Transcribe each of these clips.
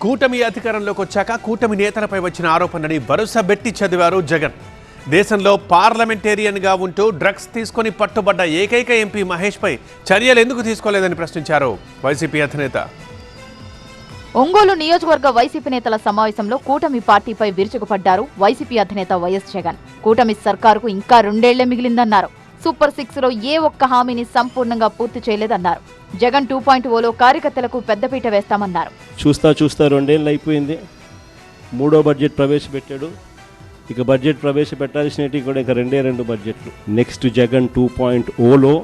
కూటమి అధికారంలోకి వచ్చాక కూటమి నేతలపై వచ్చిన ఆరోపణని వరుస బెట్టి చదివారు జగన్. దేశంలో పార్లమెంటేరియన్గా ఉంటూ డ్రగ్స్ తీసుకొని పట్టుబడ్డ ఏకైక ఎంపీ మహేష్పై చర్యలు ఎందుకు తీసుకోలేదని ప్రశ్నించారు వైసీపీ అధినేత. ఒంగోలు నియోజకవర్గ వైసీపీ నేతల సమావేశంలో కూటమి పార్టీపై విరుచుకుపడ్డారు వైసీపీ అధినేత వైఎస్ జగన్. కూటమి సర్కారుకు ఇంకా 2 ఏళ్లే మిగిలిందన్నారు. సూపర్ 6లో ఏ ఒక్క హామీని సంపూర్ణంగా పూర్తి చేయలేదన్నారు. జగన్ 2.0లో కార్యకర్తలకు పెద్దపీట వేస్తామన్నారు. చూస్తా 2 ఏళ్ళు అయిపోయింది. 3వ బడ్జెట్ ప్రవేశపెట్టాడు. ఇక బడ్జెట్ ప్రవేశపెట్టాల్సినవి కూడా ఇక 2 బడ్జెట్లు. నెక్స్ట్ జగన్ 2.0లో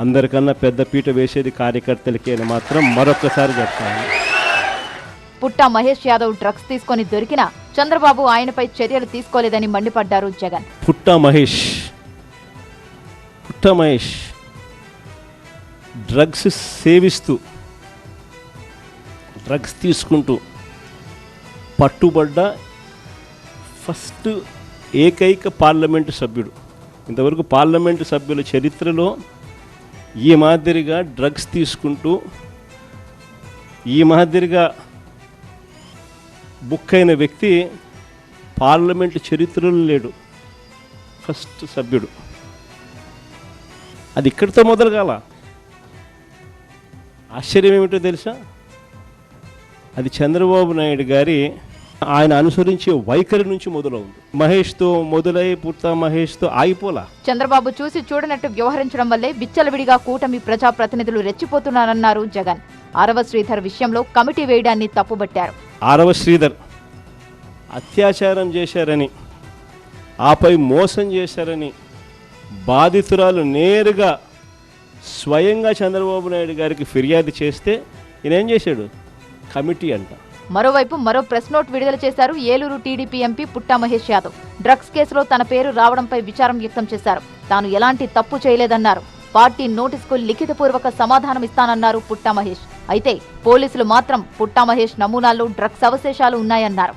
అందరికన్నా పెద్దపీట వేసేది కార్యకర్తలకి అని మాత్రం మరొకసారి చెప్తాను. పుట్టా మహేష్ యాదవ్ డ్రగ్స్ తీసుకొని దొరికినా చంద్రబాబు ఆయనపై చర్యలు తీసుకోలేదని మండిపడ్డారు జగన్. పుట్టా మహేష్ డ్రగ్స్ సేవిస్తూ డ్రగ్స్ తీసుకుంటూ పట్టుబడ్డ ఫస్ట్ ఏకైక పార్లమెంటు సభ్యుడు. ఇంతవరకు పార్లమెంటు సభ్యుల చరిత్రలో ఈ మాదిరిగా డ్రగ్స్ తీసుకుంటూ ఈ మాదిరిగా బుక్ అయిన వ్యక్తి పార్లమెంటు చరిత్రలో లేడు. ఫస్ట్ సభ్యుడు. అది ఇక్కడితో మొదలు కాల. ఆశ్చర్యం ఏమిటో తెలుసా? అది చంద్రబాబు నాయుడు గారి ఆయన అనుసరించే వైఖరి నుంచి మొదలవుంది. మహేష్తో మొదలై పుట్టా మహేష్తో ఆగిపోలా. చంద్రబాబు చూసి చూడనట్టు వ్యవహరించడం వల్లే విచ్చలవిడిగా కూటమి ప్రజాప్రతినిధులు రెచ్చిపోతున్నారన్నారు జగన్. ఆరవ శ్రీధర్ విషయంలో కమిటీ వేయడాన్ని తప్పుబట్టారు. ఆరవ శ్రీధర్ అత్యాచారం చేశారని, ఆపై మోసం చేశారని బాధితురాలు నేరుగా స్వయంగా చంద్రబాబు నాయుడు గారికి ఫిర్యాదు చేస్తే ఈయన ఏం చేశాడు? కమిటీ అంట. మరోవైపు మరో ప్రెస్ నోట్ విడుదల చేశారు ఏలూరు టీడీపీ ఎంపీ పుట్టా మహేష్ యాదవ్. డ్రగ్స్ కేసులో తన పేరు రావడంపై విచారం వ్యక్తం చేశారు. తాను ఎలాంటి తప్పు చేయలేదన్నారు. పార్టీ నోటీసుకు లిఖితపూర్వక సమాధానం ఇస్తానన్నారు పుట్టా మహేష్. అయితే పోలీసులు మాత్రం పుట్టా మహేష్ నమూనాల్లో డ్రగ్స్ అవశేషాలు ఉన్నాయన్నారు.